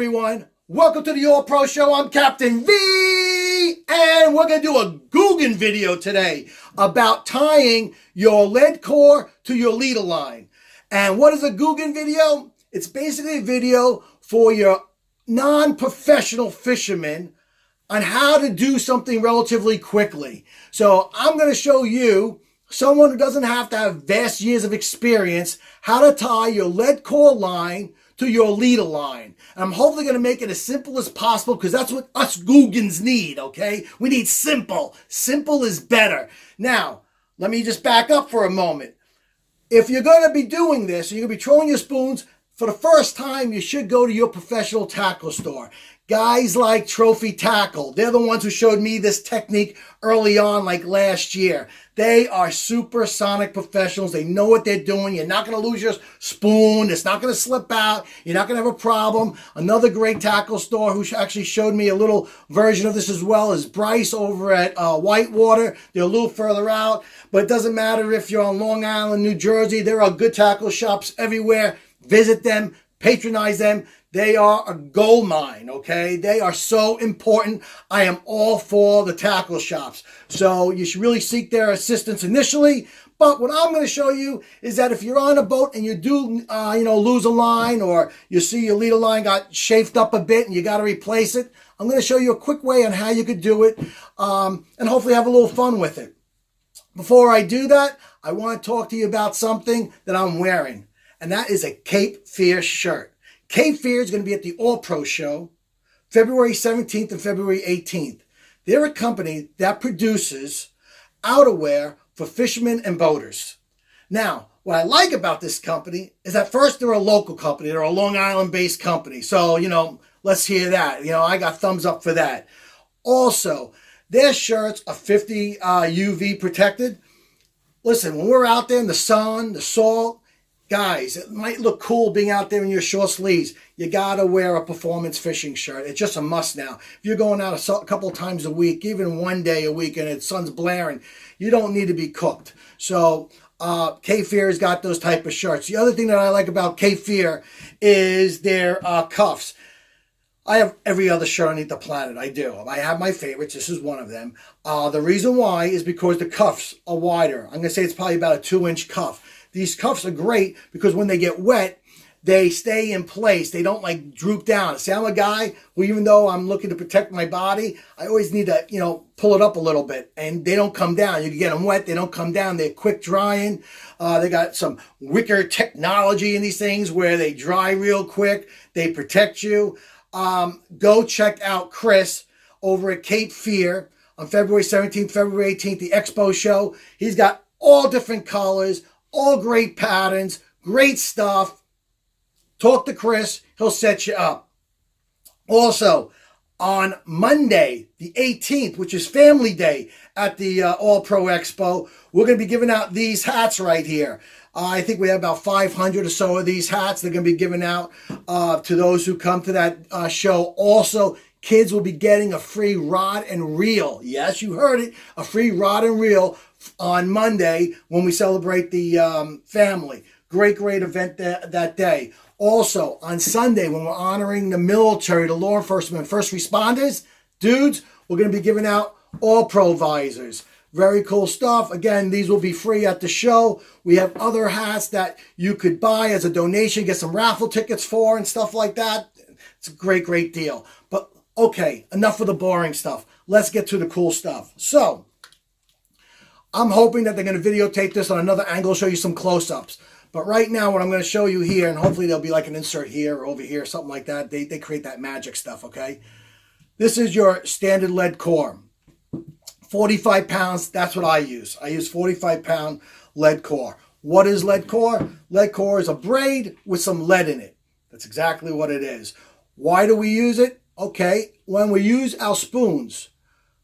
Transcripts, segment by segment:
everyone. Welcome to the All Pro Show. I'm Captain V, and we're going to do a Googan video today about tying your lead core to your leader line. And what is a Googan video? It's basically a video for your non-professional fishermen on how to do something relatively quickly. So I'm going to show you, someone who doesn't have to have vast years of experience, how to tie your lead core line to your leader line. And I'm hopefully going to make it as simple as possible because that's what us Googans need, okay? We need simple. Simple is better. Now, let me just back up for a moment. If you're going to be doing this, and you're going to be trolling your spoons, for the first time, you should go to your professional tackle store. Guys like Trophy Tackle, they're the ones who showed me this technique early on, like last year. They are supersonic professionals. They know what they're doing. You're not going to lose your spoon. It's not going to slip out. You're not going to have a problem. Another great tackle store who actually showed me a little version of this as well is Bryce over at Whitewater. They're a little further out, but it doesn't matter if you're on Long Island, New Jersey. There are good tackle shops everywhere. Visit them, patronize them. They are a gold mine, okay? They are so important. I am all for the tackle shops. So you should really seek their assistance initially. But what I'm going to show you is that if you're on a boat and you do, lose a line, or you see your leader line got chafed up a bit and you got to replace it, I'm going to show you a quick way on how you could do it, and hopefully have a little fun with it. Before I do that, I want to talk to you about something that I'm wearing, and that is a Cape Fear shirt. Cape Fear is going to be at the All Pro Show, February 17th and February 18th. They're a company that produces outerwear for fishermen and boaters. Now, what I like about this company is that first, they're a local company. They're a Long Island-based company. So, let's hear that. I got thumbs up for that. Also, their shirts are 50 UV protected. Listen, when we're out there in the sun, the salt, guys, it might look cool being out there in your short sleeves. You got to wear a performance fishing shirt. It's just a must now. If you're going out a couple times a week, even one day a week, and the sun's blaring, you don't need to be cooked. So Cape Fear's got those type of shirts. The other thing that I like about Cape Fear is their cuffs. I have every other shirt underneath the planet. I do. I have my favorites. This is one of them. The reason why is because the cuffs are wider. I'm going to say it's probably about a 2-inch cuff. These cuffs are great because when they get wet, they stay in place. They don't like droop down. See, I'm a guy who, even though I'm looking to protect my body, I always need to, pull it up a little bit, and they don't come down. You can get them wet. They don't come down. They're quick drying. They got some wicker technology in these things where they dry real quick. They protect you. Go check out Chris over at Cape Fear on February 17th, February 18th, the Expo show. He's got all different colors, all great patterns, great stuff. Talk to Chris. He'll set you up. Also, on Monday, the 18th, which is Family Day at the All Pro Expo, we're going to be giving out these hats right here. I think we have about 500 or so of these hats. They're going to be given out to those who come to that show. Also, kids will be getting a free rod and reel. Yes, you heard it. A free rod and reel on Monday when we celebrate the family. Great event that day. Also, on Sunday, when we're honoring the military, the law enforcement, first responders, dudes, we're going to be giving out All Pro visors. Very cool stuff. Again, these will be free at the show. We have other hats that you could buy as a donation, get some raffle tickets for and stuff like that. It's a great deal. But okay, enough of the boring stuff. Let's get to the cool stuff. So, I'm hoping that they're going to videotape this on another angle, show you some close-ups. But right now, what I'm going to show you here, and hopefully there'll be like an insert here or over here, something like that. They create that magic stuff, okay? This is your standard lead core. 45 pounds, that's what I use. I use 45-pound lead core. What is lead core? Lead core is a braid with some lead in it. That's exactly what it is. Why do we use it? Okay, when we use our spoons,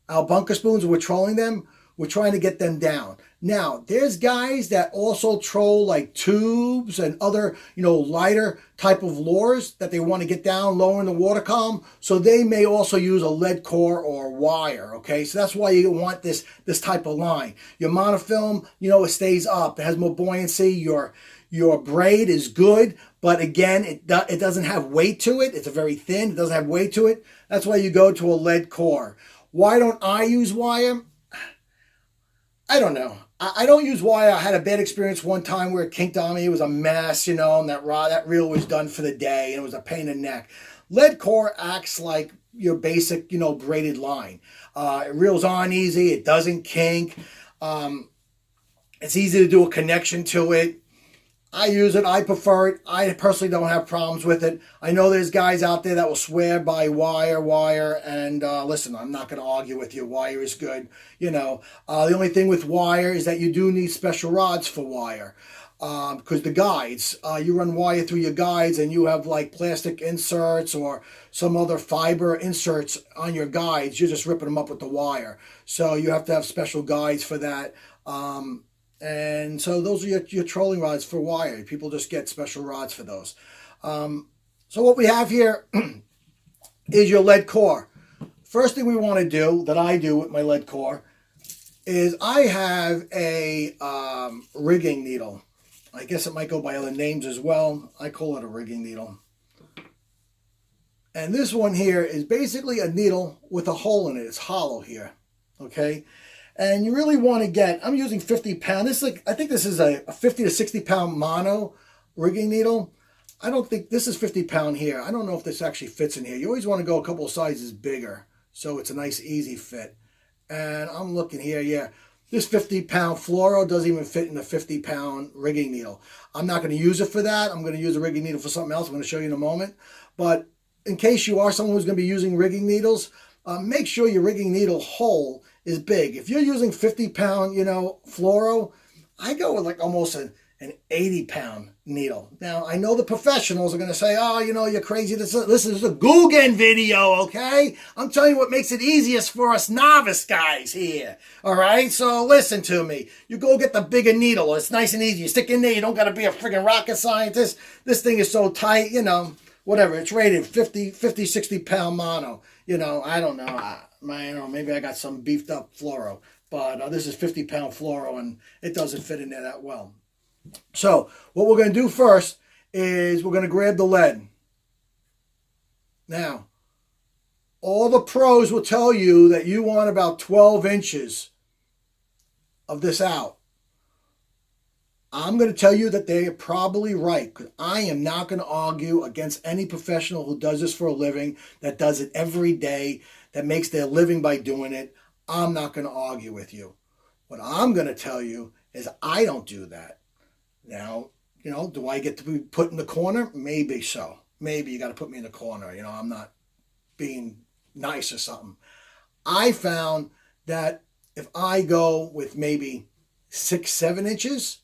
our bunker spoons, we're trolling them, We're trying to get them down. Now, there's guys that also troll like tubes and other, lighter type of lures that they want to get down lower in the water column. So they may also use a lead core or wire, okay? So that's why you want this type of line. Your monofilm, it stays up. It has more buoyancy. Your braid is good, but again, it doesn't have weight to it. It's very thin. It doesn't have weight to it. That's why you go to a lead core. Why don't I use wire? I don't know. I don't use wire. I had a bad experience one time where it kinked on me. It was a mess, and that reel was done for the day, and it was a pain in the neck. Lead core acts like your basic, braided line. It reels on easy. It doesn't kink. It's easy to do a connection to it. I use it. I prefer it. I personally don't have problems with it. I know there's guys out there that will swear by wire, and listen, I'm not going to argue with you. Wire is good. The only thing with wire is that you do need special rods for wire. Because the guides, you run wire through your guides and you have like plastic inserts or some other fiber inserts on your guides. You're just ripping them up with the wire. So you have to have special guides for that. And so those are your trolling rods for wire. People just get special rods for those. So what we have here is your lead core. First thing we want to do, that I do with my lead core, is I have a rigging needle. I guess it might go by other names as well. I call it a rigging needle. And this one here is basically a needle with a hole in it. It's hollow here, okay? And you really want to get, I'm using 50 pound. I think this is a 50 to 60 pound mono rigging needle. I don't think, this is 50 pound here. I don't know if this actually fits in here. You always want to go a couple of sizes bigger so it's a nice easy fit. And I'm looking here, yeah. This 50 pound fluoro doesn't even fit in the 50 pound rigging needle. I'm not going to use it for that. I'm going to use a rigging needle for something else. I'm going to show you in a moment. But in case you are someone who's going to be using rigging needles, make sure your rigging needle hole is big. If you're using 50 pound, fluoro, I go with like almost an 80 pound needle. Now, I know the professionals are going to say, oh, you're crazy. This is a Googan video, okay? I'm telling you what makes it easiest for us novice guys here, all right? So listen to me. You go get the bigger needle. It's nice and easy. You stick in there. You don't got to be a friggin' rocket scientist. This thing is so tight, whatever. It's rated 50, 60 pound mono. I don't know. Maybe I got some beefed up fluoro, but this is 50 pound fluoro and it doesn't fit in there that well. So what we're going to do first is we're going to grab the lead. Now, all the pros will tell you that you want about 12 inches of this out. I'm going to tell you that they are probably right, because I am not going to argue against any professional who does this for a living, that does it every day, that makes their living by doing it. I'm not going to argue with you. What I'm going to tell you is I don't do that. Now, do I get to be put in the corner? Maybe so. Maybe you got to put me in the corner. I'm not being nice or something. I found that if I go with maybe 6, 7 inches,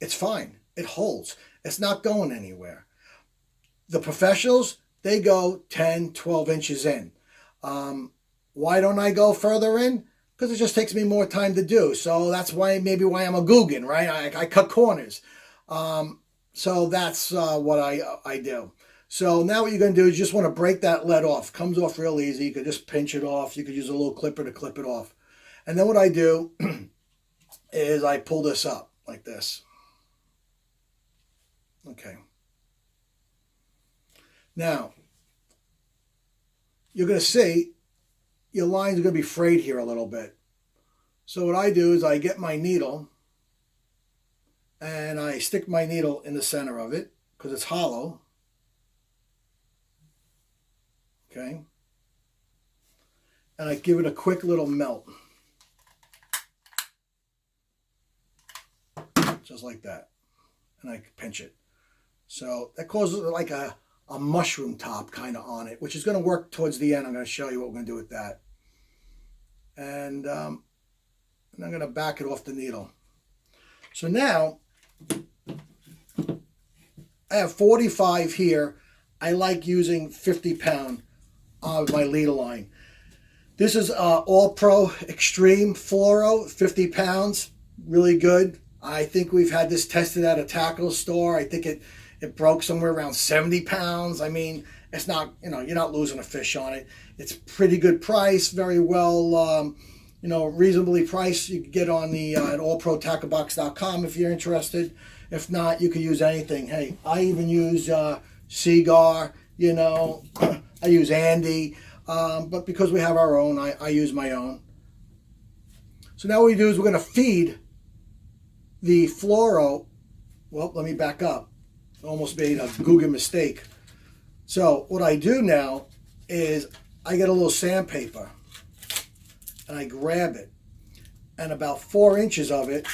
it's fine. It holds. It's not going anywhere. The professionals, they go 10, 12 inches in. Why don't I go further in? Because it just takes me more time to do. So that's why I'm a Googan, right? I cut corners. So that's what I do. So now what you're going to do is you just want to break that lead off. Comes off real easy. You could just pinch it off. You could use a little clipper to clip it off. And then what I do is I pull this up like this. Okay. Now, you're going to see your lines are going to be frayed here a little bit. So what I do is I get my needle and I stick my needle in the center of it because it's hollow. Okay. And I give it a quick little melt. Just like that. And I pinch it. So that causes like a mushroom top kind of on it, which is going to work towards the end. I'm going to show you what we're going to do with that. And I'm going to back it off the needle. So now I have 45 here. I like using 50 pound of my leader line. This is All Pro Extreme Fluoro, 50 pounds, really good. I think we've had this tested at a tackle store. I think it broke somewhere around 70 pounds. I mean, it's not, you're not losing a fish on it. It's pretty good price, very well, reasonably priced. You can get on the at allprotacklebox.com if you're interested. If not, you can use anything. Hey, I even use Seagar, I use Andy, but because we have our own, I use my own. So now what we do is we're going to feed the fluoro. Well, let me back up. I almost made a Googan mistake. So what I do now is I get a little sandpaper and I grab it, and about 4 inches of it,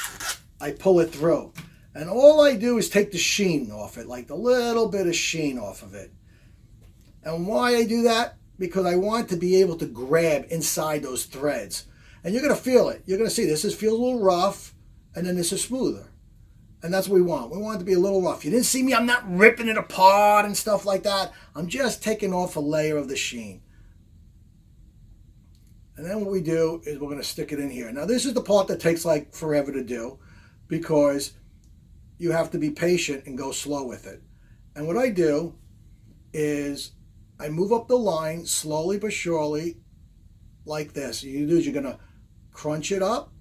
I pull it through. And all I do is take the sheen off it, like the little bit of sheen off of it. And why I do that? Because I want to be able to grab inside those threads. And you're going to feel it. You're going to see this feels a little rough, and then this is smoother. And that's what we want. We want it to be a little rough. You didn't see me. I'm not ripping it apart and stuff like that. I'm just taking off a layer of the sheen. And then what we do is we're going to stick it in here. Now, this is the part that takes like forever to do because you have to be patient and go slow with it. And what I do is I move up the line slowly but surely like this. You do is you're going to crunch it up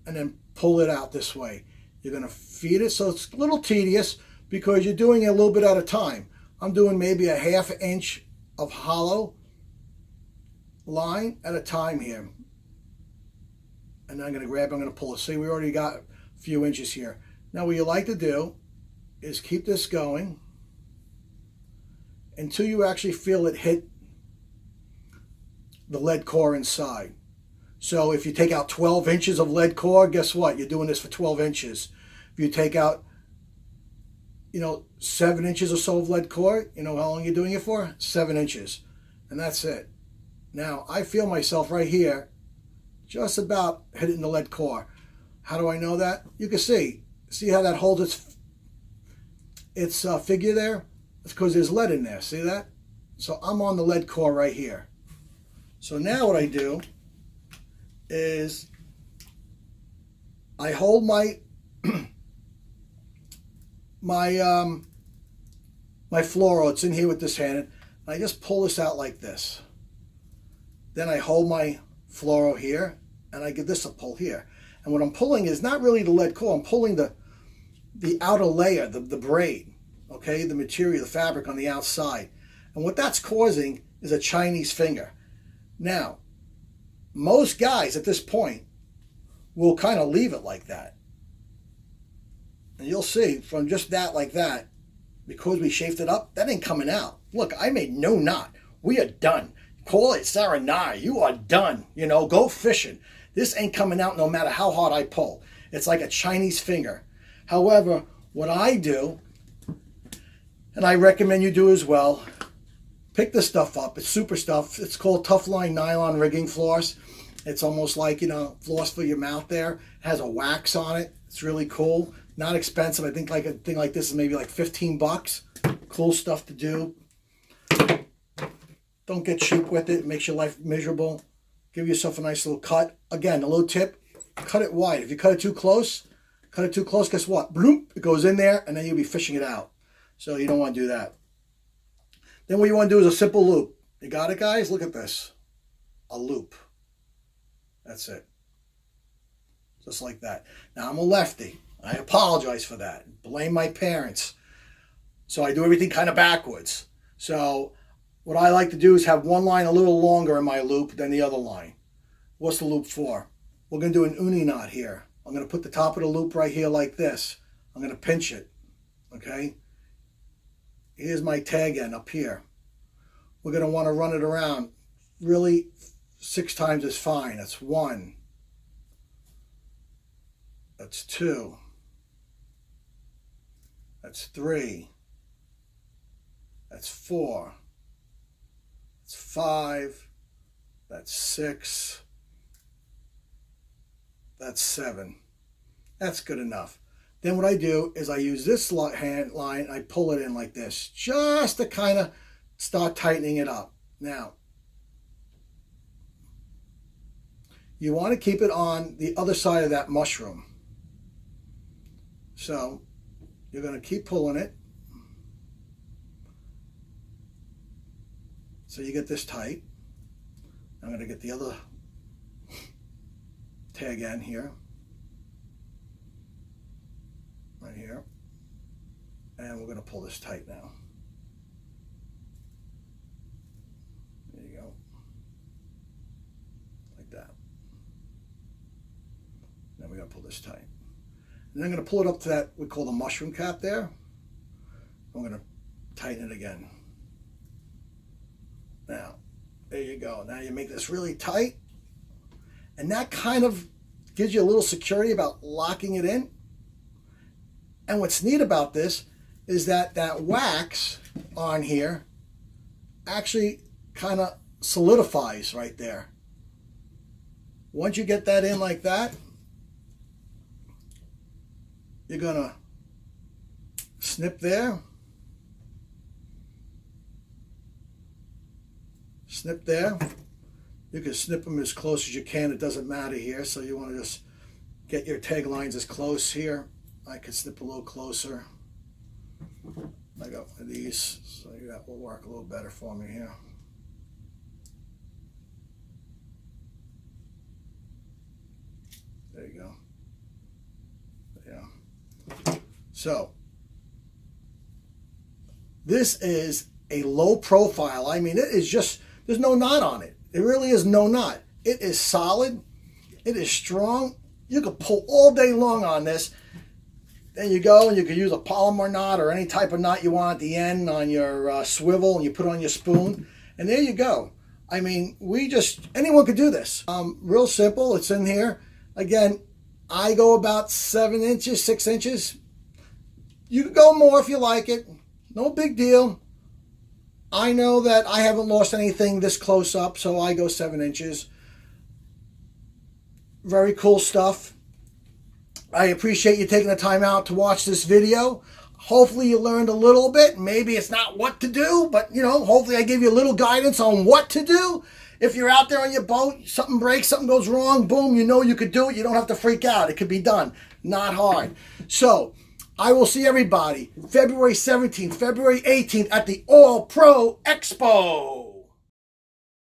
and then pull it out this way. You're going to feed it. So it's a little tedious because you're doing it a little bit at a time. I'm doing maybe a ½ inch of hollow line at a time here. And then I'm going to pull it. See, we already got a few inches here. Now what you like to do is keep this going until you actually feel it hit the lead core inside. So if you take out 12 inches of lead core, guess what? You're doing this for 12 inches. If you take out, 7 inches or so of lead core, you know how long you're doing it for? 7 inches. And that's it. Now, I feel myself right here just about hitting the lead core. How do I know that? You can see. See how that holds its figure there? It's because there's lead in there. See that? So I'm on the lead core right here. So now what I do is I hold my my fluoro. It's in here with this hand. And I just pull this out like this. Then I hold my fluoro here, and I give this a pull here. And what I'm pulling is not really the lead core. I'm pulling the outer layer, the braid, okay, the material, the fabric on the outside. And what that's causing is a Chinese finger. Now, most guys at this point will kind of leave it like that. And you'll see from just that like that, because we shaved it up, that ain't coming out. Look, I made no knot. We are done. Call it Saranai. You are done. Go fishing. This ain't coming out no matter how hard I pull. It's like a Chinese finger. However, what I do, and I recommend you do as well, pick this stuff up. It's super stuff. It's called Tough Line Nylon Rigging Floss. It's almost like, floss for your mouth there. It has a wax on it. It's really cool. Not expensive. I think like a thing like this is maybe like 15 bucks. Cool stuff to do. Don't get cheap with it. It makes your life miserable. Give yourself a nice little cut. Again, a little tip, cut it wide. If you cut it too close, guess what? Bloop, it goes in there, and then you'll be fishing it out. So you don't want to do that. Then what you want to do is a simple loop. You got it, guys? Look at this. A loop. That's it. Just like that. Now, I'm a lefty. I apologize for that. Blame my parents. So I do everything kind of backwards. So what I like to do is have one line a little longer in my loop than the other line. What's the loop for? We're going to do an uni knot here. I'm going to put the top of the loop right here like this. I'm going to pinch it. Okay? Here's my tag end up here. We're going to want to run it around. Really, 6 times is fine. That's 1. That's 2. That's 3. That's 4. That's 5. That's 6. That's 7. That's good enough. Then what I do is I use this hand line, I pull it in like this, just to kind of start tightening it up. Now, you want to keep it on the other side of that mushroom. So you're going to keep pulling it. So you get this tight. I'm going to get the other tag end here. Right here. And we're going to pull this tight now. There you go. Like that. Then we're going to pull this tight. And then I'm going to pull it up to that we call the mushroom cap there. I'm going to tighten it again. Now, there you go. Now you make this really tight. And that kind of gives you a little security about locking it in. And what's neat about this is that that wax on here actually kind of solidifies right there. Once you get that in like that, you're going to snip there. Snip there. You can snip them as close as you can. It doesn't matter here. So you want to just get your tag lines as close here. I could snip a little closer. I got one of these, so that will work a little better for me here. There you go. Yeah. So this is a low profile. I mean, it is just, there's no knot on it. It really is no knot. It is solid. It is strong. You could pull all day long on this. Then you go and you could use a polymer knot or any type of knot you want at the end on your swivel, and you put on your spoon. And there you go. I mean, anyone could do this. Real simple. It's in here. Again, I go about 7 inches, 6 inches. You can go more if you like it. No big deal. I know that I haven't lost anything this close up, so I go 7 inches. Very cool stuff. I appreciate you taking the time out to watch this video. Hopefully you learned a little bit. Maybe it's not what to do, but hopefully I gave you a little guidance on what to do. If you're out there on your boat, something breaks, something goes wrong, boom, you could do it. You don't have to freak out. It could be done. Not hard. So I will see everybody February 17th, February 18th at the All Pro Expo.